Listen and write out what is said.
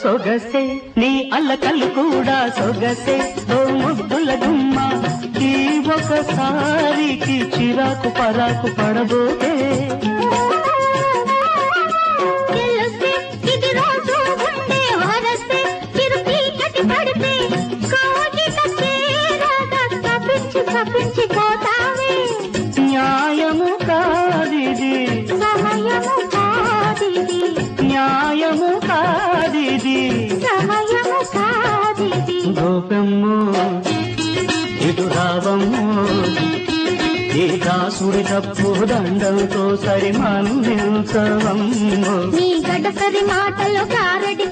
సొగసే నీ అల్లకల్లు కూడా సొగసే ఓ ముద్దుల గుమ్మ ఈ ఒకసారికి చిరాకు పరాకు పడబోతే న్యాయము కాదిది సమయము కాదిది న్యాయము కాదిది సమయము కాదిది గోపమ్ము ఇటు రావమ్ము ఈ దాసుడి తప్పు దండంతో సరి మన్నించవమ్ము నీ గడసరి మాటలు కారడి